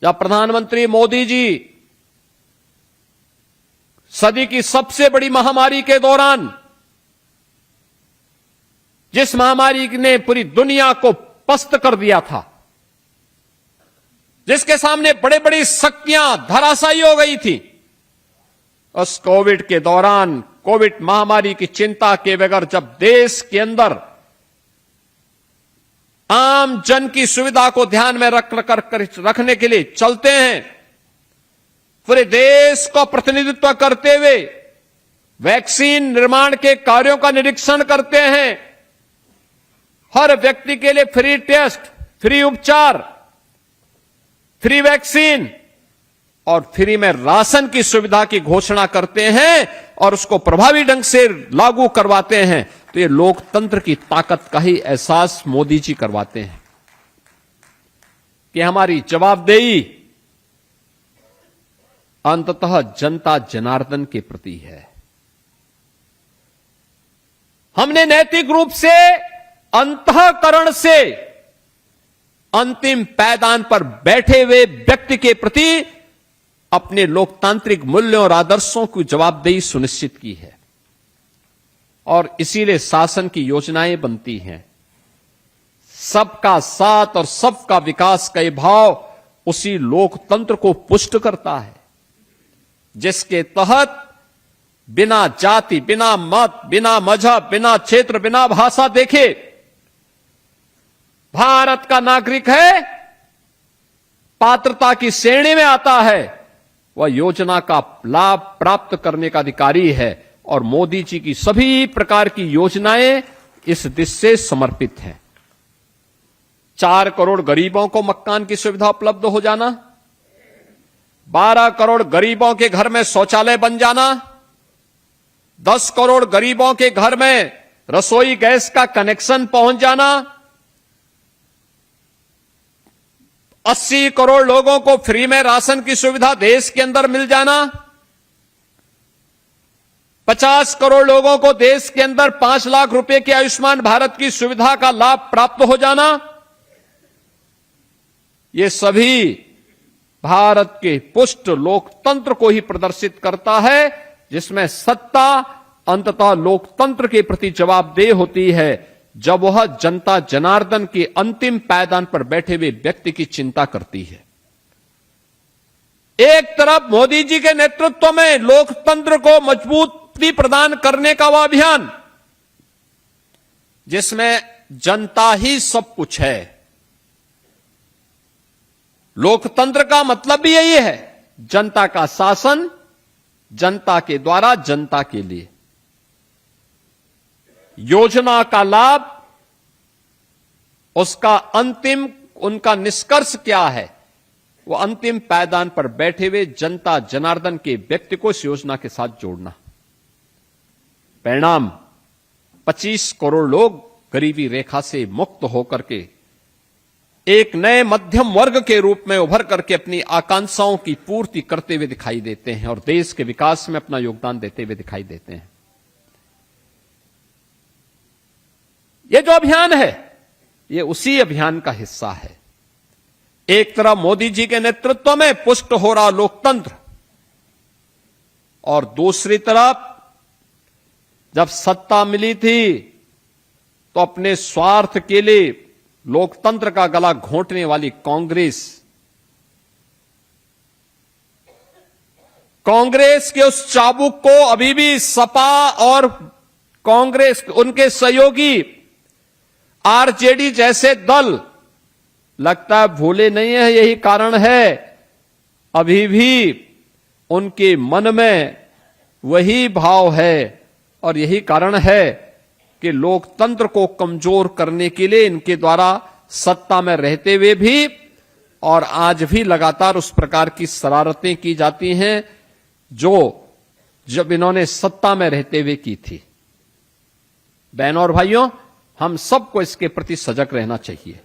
जब प्रधानमंत्री मोदी जी सदी की सबसे बड़ी महामारी के दौरान, जिस महामारी ने पूरी दुनिया को पस्त कर दिया था, जिसके सामने बड़ी बड़ी शक्तियां धराशायी हो गई थी, उस कोविड के दौरान, कोविड महामारी की चिंता के बगैर जब देश के अंदर आम जन की सुविधा को ध्यान में रखने के लिए चलते हैं, पूरे देश को प्रतिनिधित्व करते हुए वैक्सीन निर्माण के कार्यों का निरीक्षण करते हैं, हर व्यक्ति के लिए फ्री टेस्ट, फ्री उपचार, फ्री वैक्सीन और फ्री में राशन की सुविधा की घोषणा करते हैं और उसको प्रभावी ढंग से लागू करवाते हैं, तो ये लोकतंत्र की ताकत का ही एहसास मोदी जी करवाते हैं कि हमारी जवाबदेही अंततः जनता जनार्दन के प्रति है। हमने नैतिक रूप से, अंतःकरण से अंतिम पायदान पर बैठे हुए व्यक्ति के प्रति अपने लोकतांत्रिक मूल्यों और आदर्शों की जवाबदेही सुनिश्चित की है और इसीलिए शासन की योजनाएं बनती हैं। सबका साथ और सबका विकास का ये भाव उसी लोकतंत्र को पुष्ट करता है, जिसके तहत बिना जाति, बिना मत, बिना मजहब, बिना क्षेत्र, बिना भाषा देखे भारत का नागरिक है, पात्रता की श्रेणी में आता है, वह योजना का लाभ प्राप्त करने का अधिकारी है और मोदी जी की सभी प्रकार की योजनाएं इस दिशा से समर्पित हैं। 4 करोड़ गरीबों को मकान की सुविधा उपलब्ध हो जाना, 12 करोड़ गरीबों के घर में शौचालय बन जाना, 10 करोड़ गरीबों के घर में रसोई गैस का कनेक्शन पहुंच जाना, 80 करोड़ लोगों को फ्री में राशन की सुविधा देश के अंदर मिल जाना, 50 करोड़ लोगों को देश के अंदर 5 लाख रुपए की आयुष्मान भारत की सुविधा का लाभ प्राप्त हो जाना, ये सभी भारत के पुष्ट लोकतंत्र को ही प्रदर्शित करता है, जिसमें सत्ता अंततः लोकतंत्र के प्रति जवाबदेह होती है जब वह जनता जनार्दन के अंतिम पायदान पर बैठे हुए व्यक्ति की चिंता करती है। एक तरफ मोदी जी के नेतृत्व में लोकतंत्र को मजबूती प्रदान करने का वह अभियान, जिसमें जनता ही सब कुछ है। लोकतंत्र का मतलब भी यही है, जनता का शासन, जनता के द्वारा, जनता के लिए। योजना का लाभ, उसका अंतिम, उनका निष्कर्ष क्या है, वो अंतिम पायदान पर बैठे हुए जनता जनार्दन के व्यक्ति को इस योजना के साथ जोड़ना। परिणाम 25 करोड़ लोग गरीबी रेखा से मुक्त होकर के एक नए मध्यम वर्ग के रूप में उभर करके अपनी आकांक्षाओं की पूर्ति करते हुए दिखाई देते हैं और देश के विकास में अपना योगदान देते हुए दिखाई देते हैं। ये जो अभियान है, ये उसी अभियान का हिस्सा है। एक तरफ मोदी जी के नेतृत्व में पुष्ट हो रहा लोकतंत्र और दूसरी तरफ जब सत्ता मिली थी तो अपने स्वार्थ के लिए लोकतंत्र का गला घोंटने वाली कांग्रेस के उस चाबुक को अभी भी सपा और कांग्रेस, उनके सहयोगी आरजेडी जैसे दल लगता है भूले नहीं है। यही कारण है अभी भी उनके मन में वही भाव है और यही कारण है कि लोकतंत्र को कमजोर करने के लिए इनके द्वारा सत्ता में रहते हुए भी और आज भी लगातार उस प्रकार की शरारतें की जाती हैं जो जब इन्होंने सत्ता में रहते हुए की थी। बहनों और भाइयों, हम सबको इसके प्रति सजग रहना चाहिए।